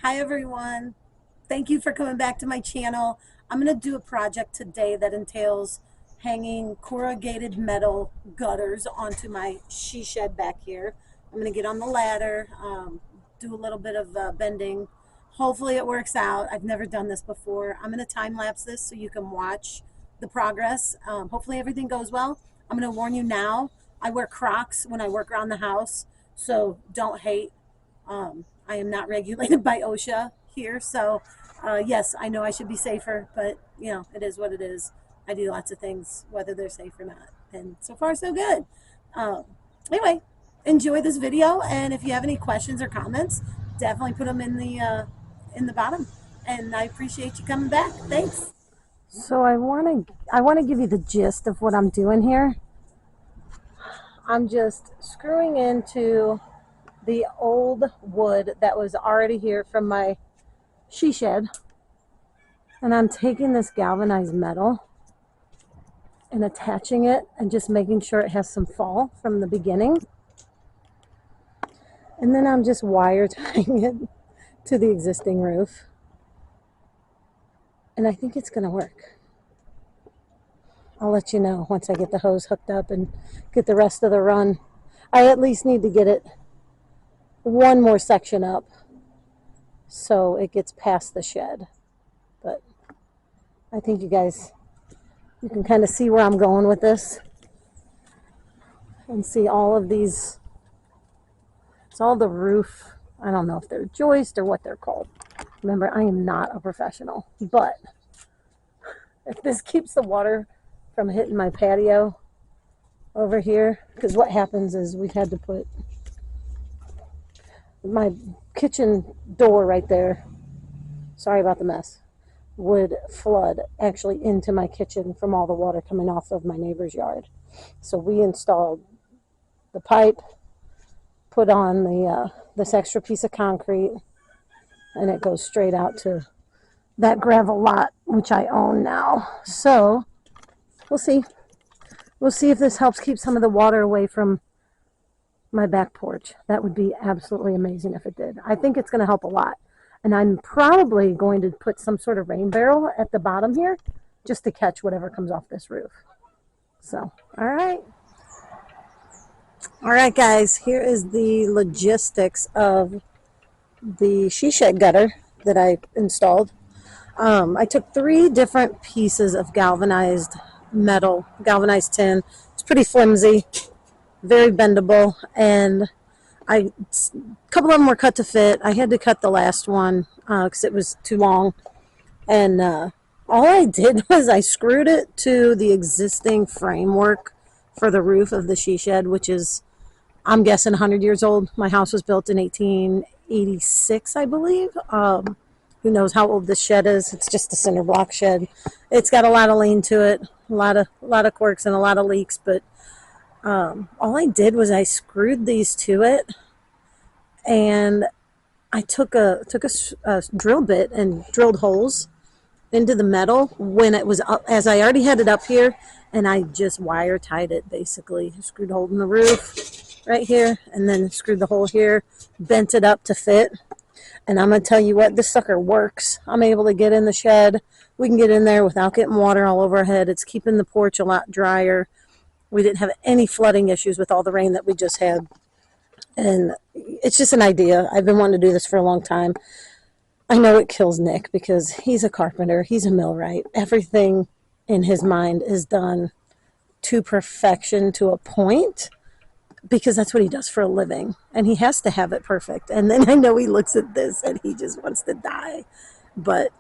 Hi everyone. Thank you for coming back to my channel. I'm going to do a project today that entails hanging corrugated metal gutters onto my she shed back here. I'm going to get on the ladder, do a little bit of bending. Hopefully it works out. I've never done this before. I'm going to time lapse this so you can watch the progress. Hopefully everything goes well. I'm going to warn you now, I wear Crocs when I work around the house, so don't hate. I am not regulated by OSHA here, so yes, I know I should be safer, but it is what it is. I do lots of things, whether they're safe or not, and so far so good. Um, anyway, enjoy this video, and if you have any questions or comments, definitely put them in the bottom. And I appreciate you coming back. Thanks. So I want to give you the gist of what I'm doing here. I'm just screwing into the old wood that was already here from my she shed, and I'm taking this galvanized metal and attaching it and just making sure it has some fall from the beginning, and then I'm just wire tying it to the existing roof, and I think it's gonna work. I'll let you know once I get the hose hooked up and get the rest of the run. I at least need to get it one more section up so it gets past the shed, but I think you can kind of see where I'm going with this and see all of these. It's all the roof. I don't know if they're joists or what they're called. Remember, I am not a professional, but if this keeps the water from hitting my patio over here, because what happens is we've had to put my kitchen door right there, sorry about the mess, would flood actually into my kitchen from all the water coming off of my neighbor's yard. So we installed the pipe, put on the this extra piece of concrete, and it goes straight out to that gravel lot, which I own now. So we'll see if this helps keep some of the water away from my back porch. That would be absolutely amazing if it did. I think it's going to help a lot. And I'm probably going to put some sort of rain barrel at the bottom here just to catch whatever comes off this roof. So, all right. All right, guys, here is the logistics of the she shed gutter that I installed. I took 3 different pieces of galvanized metal, galvanized tin. It's pretty flimsy, very bendable, and a couple of them were cut to fit. I had to cut the last one because it was too long, and all I did was I screwed it to the existing framework for the roof of the she shed, which is, I'm guessing, 100 years old. My house was built in 1886, I believe. Who knows how old this shed is? It's just a cinder block shed. It's got a lot of lean to it, a lot of quirks and a lot of leaks, but all I did was I screwed these to it, and I took a drill bit and drilled holes into the metal when it was up, as I already had it up here, and I just wire tied it basically. Screwed a hole in the roof right here, and then screwed the hole here, bent it up to fit. And I'm going to tell you what, this sucker works. I'm able to get in the shed. We can get in there without getting water all over our head. It's keeping the porch a lot drier. We didn't have any flooding issues with all the rain that we just had. And it's just an idea. I've been wanting to do this for a long time. I know it kills Nick because he's a carpenter. He's a millwright. Everything in his mind is done to perfection, to a point, because that's what he does for a living, and he has to have it perfect. And then I know he looks at this and he just wants to die, but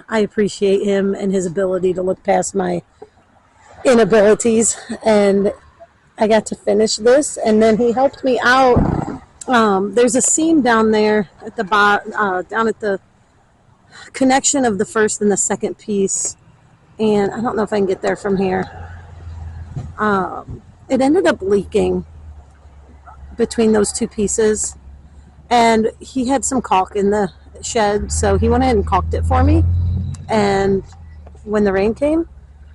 I appreciate him and his ability to look past my inabilities, and I got to finish this, and then he helped me out. There's a seam down there at the bottom, down at the connection of the first and the second piece, and I don't know if I can get there from here. It ended up leaking between those 2 pieces, and he had some caulk in the shed, so he went ahead and caulked it for me, and when the rain came,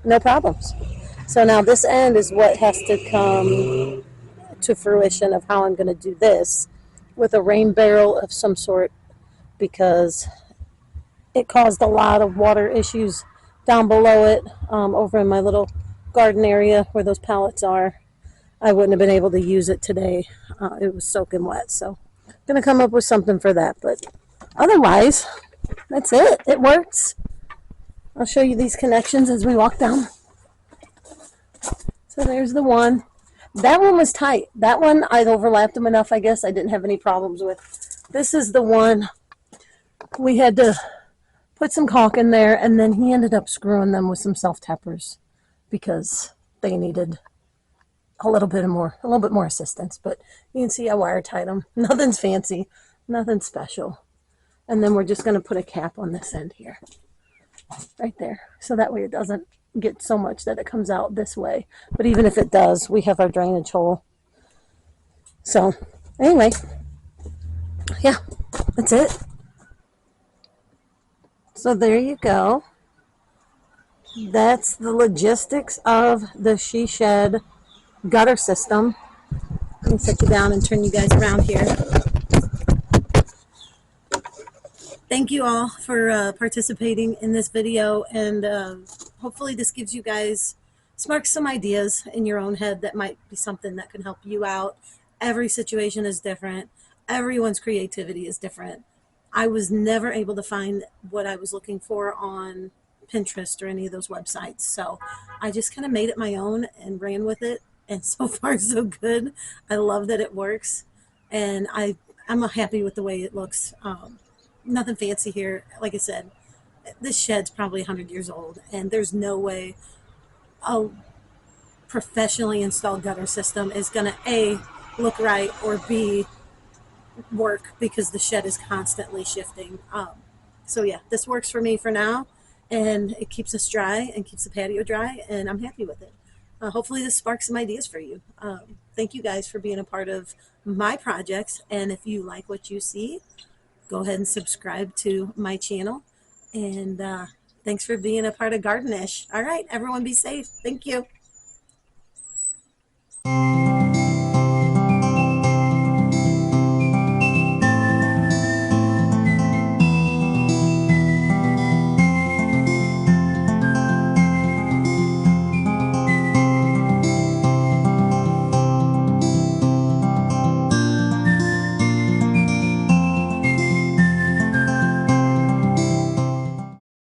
no problems. So now this end is what has to come to fruition of how I'm going to do this with a rain barrel of some sort because it caused a lot of water issues down below it, over in my little garden area where those pallets are. I wouldn't have been able to use it today. It was soaking wet, so I'm gonna come up with something for that. But otherwise, that's it. It works. I'll show you these connections as we walk down. So there's the one. That one was tight. That one, I overlapped them enough, I guess. I didn't have any problems with. This is the one we had to put some caulk in there, and then he ended up screwing them with some self-tappers because they needed a little bit more assistance. But you can see I wire tied them. Nothing's fancy, nothing special. And then we're just going to put a cap on this end here, right there, so that way it doesn't get so much that it comes out this way. But even if it does, we have our drainage hole. So anyway, yeah, that's it. So there you go. That's the logistics of the SHESHED gutter system. Let me set you down and turn you guys around here. Thank you all for participating in this video, and hopefully this gives you guys, sparks some ideas in your own head that might be something that can help you out. Every situation is different. Everyone's creativity is different. I was never able to find what I was looking for on Pinterest or any of those websites, so I just kind of made it my own and ran with it, and so far so good. I love that it works, and I'm happy with the way it looks. Nothing fancy here. Like I said, this shed's probably 100 years old, and there's no way a professionally installed gutter system is going to A, look right, or B, work, because the shed is constantly shifting. So yeah, this works for me for now, and it keeps us dry and keeps the patio dry, and I'm happy with it. Hopefully this sparks some ideas for you. Thank you guys for being a part of my projects, and if you like what you see, go ahead and subscribe to my channel, and thanks for being a part of Gardenish. All right, everyone be safe. Thank you.